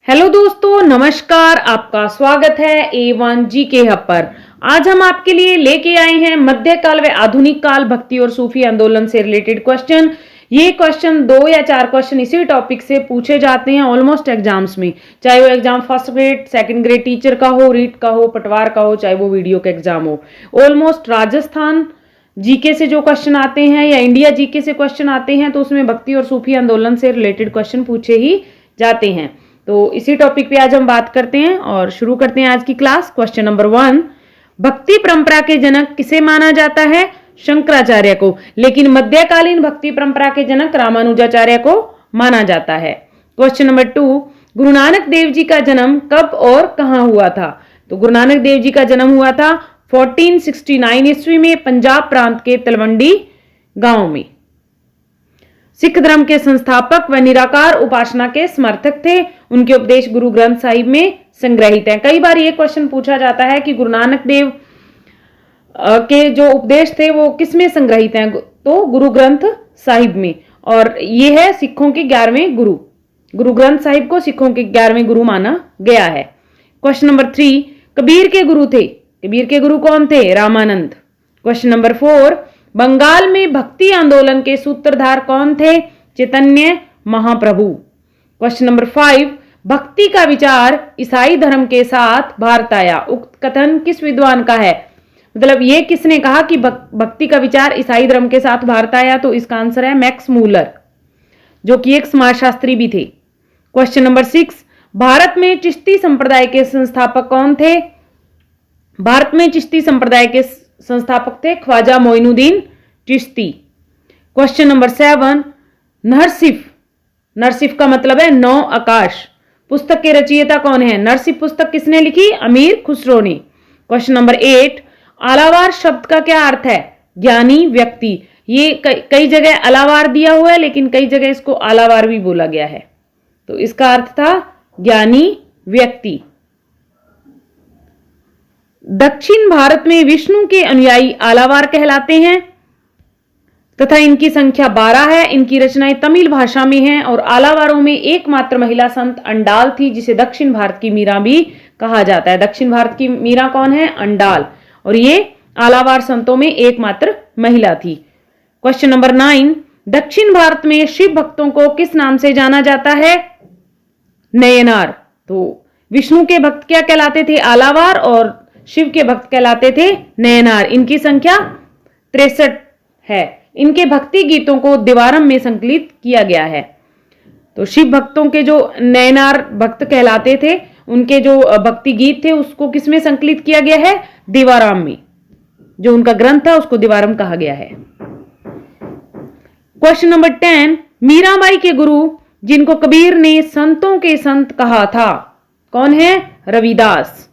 Hello दोस्तों, नमस्कार। आपका स्वागत है A1 जीके हब पर। आज हम आपके लिए लेके आए हैं मध्यकाल व आधुनिक काल भक्ति और सूफी आंदोलन से रिलेटेड क्वेश्चन। ये क्वेश्चन 2 या 4 क्वेश्चन इसी टॉपिक से पूछे जाते हैं ऑलमोस्ट एग्जाम्स में, चाहे वो exam first grade, second grade teacher का हो, रीट का हो, पटवार का हो, चाहे वो वीडियो का एग्जाम हो। ऑलमोस्ट राजस्थान जीके से जो क्वेश्चन आते हैं या इंडिया जीके से क्वेश्चन आते हैं तो उसमें भक्ति और सूफी आंदोलन से रिलेटेड क्वेश्चन पूछे ही जाते हैं। तो इसी टॉपिक पे आज हम बात करते हैं और शुरू करते हैं आज की क्लास। क्वेश्चन नंबर 1, भक्ति परंपरा के जनक किसे माना जाता है? शंकराचार्य को। लेकिन मध्यकालीन भक्ति परंपरा के जनक रामानुजाचार्य को माना जाता है। क्वेश्चन नंबर 2, गुरु नानक देव जी का जन्म कब और कहां हुआ था? तो गुरु नानक देव जी का जन्म हुआ था 1469 ईस्वी में पंजाब प्रांत के तलवंडी गांव में। सिख धर्म के संस्थापक व निराकार उपासना के समर्थक थे। उनके उपदेश गुरु ग्रंथ साहिब में संग्रहित हैं। कई बार ये क्वेश्चन पूछा जाता है कि गुरु नानक देव के जो उपदेश थे वो किस में संग्रहित हैं? तो गुरु ग्रंथ साहिब में। और ये है सिखों के 11वें गुरु। गुरु ग्रंथ साहिब को सिखों के 11वें गुरु माना गया है। क्वेश्चन नंबर 3, कबीर के गुरु थे। कबीर के गुरु कौन थे? रामानंद। क्वेश्चन नंबर 4, बंगाल में भक्ति आंदोलन के सूत्रधार कौन थे? चैतन्य महाप्रभु। क्वेश्चन नंबर 5, भक्ति का विचार ईसाई धर्म के साथ भारत आया। उक्त कथन किस विद्वान का है? मतलब ये किसने कहा कि भक्ति का विचार ईसाई धर्म के साथ भारत आया? तो इसका आंसर है मैक्स मूलर, जो कि एक समाजशास्त्री भी थे। क्वेश्चन नंबर 6, भारत में चिश्ती संप्रदाय के संस्थापक कौन थे? भारत में चिश्ती संप्रदाय के संस्थापक थे ख्वाजा मोइनुद्दीन चिश्ती। क्वेश्चन नंबर 7, नरसिफ। नरसिफ का मतलब है नौ आकाश। पुस्तक के रचयिता कौन है? नरसिफ पुस्तक किसने लिखी? अमीर खुसरो ने। क्वेश्चन नंबर 8, आलावार शब्द का क्या अर्थ है? ज्ञानी व्यक्ति। ये कई जगह अलावार दिया हुआ है, लेकिन कई जगह इसको आलावार भी बोला गया है। तो इसका अर्थ था ज्ञानी व्यक्ति। दक्षिण भारत में विष्णु के अनुयायी आलावार कहलाते हैं तथा इनकी संख्या 12 है। इनकी रचनाएं तमिल भाषा में हैं और आलावारों में एकमात्र महिला संत अंडाल थी, जिसे दक्षिण भारत की मीरा भी कहा जाता है। दक्षिण भारत की मीरा कौन है? अंडाल। और ये आलावार संतों में एकमात्र महिला थी। क्वेश्चन नंबर 9, दक्षिण भारत में शिव भक्तों को किस नाम से जाना जाता है? नयनार। तो विष्णु के भक्त क्या कहलाते थे? आलावार, और शिव के भक्त कहलाते थे नयनार। इनकी संख्या 63 है। इनके भक्ति गीतों को देवारम में संकलित किया गया है। तो शिव भक्तों के जो नयनार भक्त कहलाते थे, उनके जो भक्ति गीत थे उसको किसमें संकलित किया गया है? देवाराम में। जो उनका ग्रंथ था उसको देवारम कहा गया है। क्वेश्चन नंबर 10, मीराबाई के गुरु जिनको कबीर ने संतों के संत कहा था, कौन है? रविदास।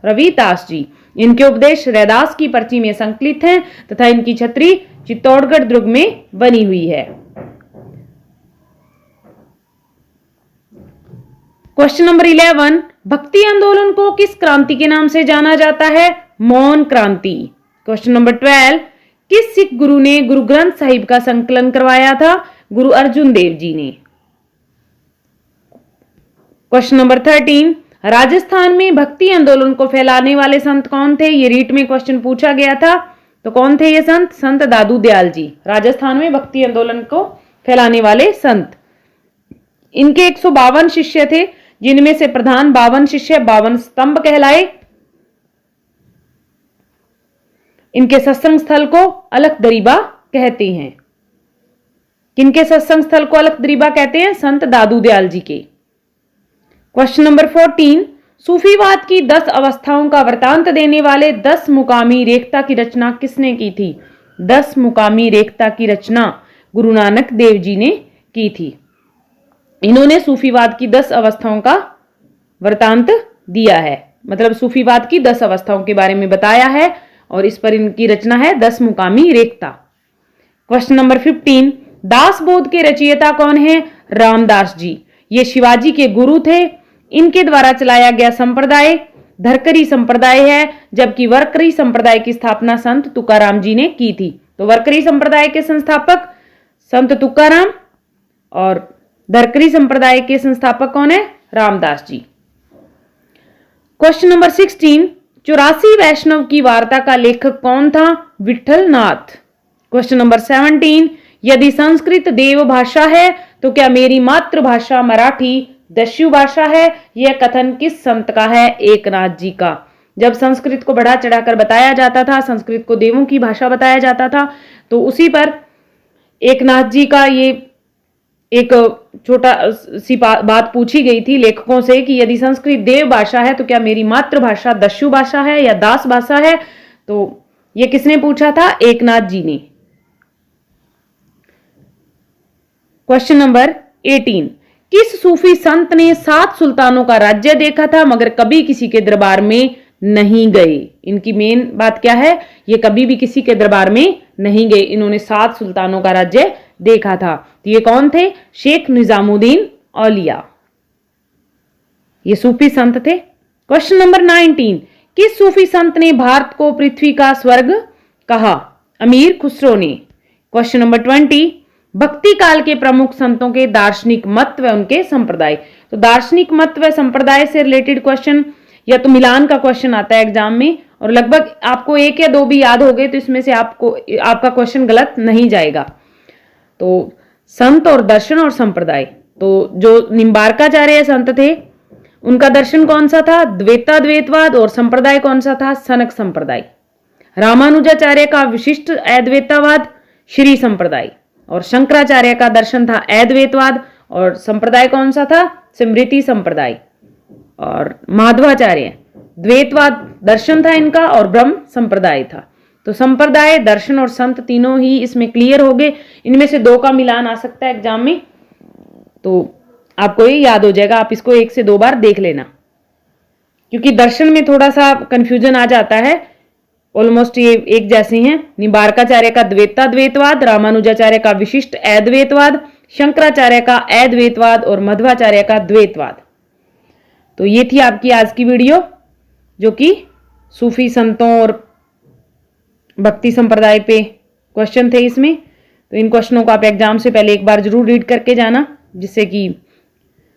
रविदास जी। इनके उपदेश रैदास की पर्ची में संकलित हैं तथा इनकी छतरी चित्तौड़गढ़ दुर्ग में बनी हुई है। क्वेश्चन नंबर 11, भक्ति आंदोलन को किस क्रांति के नाम से जाना जाता है? मौन क्रांति। क्वेश्चन नंबर 12, किस सिख गुरु ने गुरु ग्रंथ साहिब का संकलन करवाया था? गुरु अर्जुन देव जी ने। क्वेश्चन नंबर 13, राजस्थान में भक्ति आंदोलन को फैलाने वाले संत कौन थे? ये रीट में क्वेश्चन पूछा गया था। तो कौन थे ये संत? संत दादू दयाल जी। राजस्थान में भक्ति आंदोलन को फैलाने वाले संत। इनके 152 शिष्य थे, जिनमें से प्रधान 52 शिष्य 52 स्तंभ कहलाए। इनके सत्संग स्थल को अलख दरीबा कहते हैं। किनके सत्संग स्थल को अलख दरीबा कहते हैं? संत दादू दयाल जी के। क्वेश्चन नंबर 14, सूफीवाद की 10 अवस्थाओं का वृतांत देने वाले 10 मुकामी रेखता की रचना किसने की थी? 10 मुकामी रेखता की रचना गुरु नानक देव जी ने की थी। इन्होंने सूफीवाद की 10 अवस्थाओं का वृतांत दिया है, मतलब सूफीवाद की 10 अवस्थाओं के बारे में बताया है और इस पर इनकी रचना है 10 मुकामी रेखता। क्वेश्चन नंबर 15, दासबोध के रचयिता कौन है? रामदास जी। ये शिवाजी के गुरु थे। इनके द्वारा चलाया गया संप्रदाय धरकरी संप्रदाय है, जबकि वरकरी संप्रदाय की स्थापना संत तुकाराम जी ने की थी। तो वरकरी संप्रदाय के संस्थापक संत तुकाराम और धरकरी संप्रदाय के संस्थापक कौन है? रामदास जी। क्वेश्चन नंबर 16, 84 वैष्णव की वार्ता का लेखक कौन था? विठल नाथ। क्वेश्चन नंबर 17, यदि संस्कृत देव भाषा है तो क्या मेरी मातृभाषा मराठी दस्यु भाषा है? यह कथन किस संत का है? एकनाथ जी का। जब संस्कृत को बढ़ा चढ़ाकर बताया जाता था, संस्कृत को देवों की भाषा बताया जाता था, तो उसी पर एकनाथ जी का ये एक छोटा सी बात पूछी गई थी लेखकों से कि यदि संस्कृत देव भाषा है तो क्या मेरी मातृभाषा दस्यु भाषा है या दास भाषा है? तो ये किसने पूछा था? एकनाथ जी ने। क्वेश्चन नंबर 18, किस सूफी संत ने 7 सुल्तानों का राज्य देखा था मगर कभी किसी के दरबार में नहीं गए? इनकी मेन बात क्या है? ये कभी भी किसी के दरबार में नहीं गए, इन्होंने 7 सुल्तानों का राज्य देखा था। तो ये कौन थे? शेख निजामुद्दीन औलिया, ये सूफी संत थे। क्वेश्चन नंबर 19, किस सूफी संत ने भारत को पृथ्वी का स्वर्ग कहा? अमीर खुसरो ने। क्वेश्चन नंबर 20, भक्ति काल के प्रमुख संतों के दार्शनिक मत व उनके संप्रदाय। तो दार्शनिक मत व संप्रदाय से रिलेटेड क्वेश्चन या तो मिलान का क्वेश्चन आता है एग्जाम में, और लगभग आपको 1 या 2 भी याद हो गए तो इसमें से आपका क्वेश्चन गलत नहीं जाएगा। तो संत और दर्शन और संप्रदाय, तो जो निम्बार्काचार्य संत थे उनका दर्शन कौन सा था? द्वैताद्वैतवाद। और संप्रदाय कौन सा था? सनक संप्रदाय। रामानुजाचार्य का विशिष्ट अद्वैतवाद श्री संप्रदाय, और शंकराचार्य का दर्शन था अद्वैतवाद, और संप्रदाय कौन सा था? स्मृति संप्रदाय। और माधवाचार्य द्वैतवाद दर्शन था इनका, और ब्रह्म संप्रदाय था। तो संप्रदाय, दर्शन और संत तीनों ही इसमें क्लियर हो गए। इनमें से 2 का मिलान आ सकता है एग्जाम में, तो आपको ये याद हो जाएगा। आप इसको 1 से 2 बार देख लेना, क्योंकि दर्शन में थोड़ा सा कंफ्यूजन आ जाता है। ऑलमोस्ट ये एक जैसे हैं। निम्बार्काचार्य का द्वैताद्वैतवाद, रामानुजाचार्य का विशिष्ट अद्वैतवाद, शंकराचार्य का अद्वैतवाद और मध्वाचार्य का द्वैतवाद। तो ये थी आपकी आज की वीडियो, जो कि सूफी संतों और भक्ति संप्रदाय पे क्वेश्चन थे इसमें। तो इन क्वेश्चनों को आप एग्जाम से पहले एक बार जरूर रीड करके जाना, जिससे कि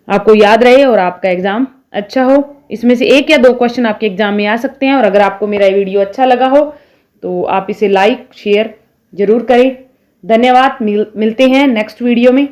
आपको याद रहे और आपका एग्जाम अच्छा हो। इसमें से 1 या 2 क्वेश्चन आपके एग्जाम में आ सकते हैं। और अगर आपको मेरा वीडियो अच्छा लगा हो तो आप इसे लाइक शेयर जरूर करें। धन्यवाद। मिलते हैं नेक्स्ट वीडियो में।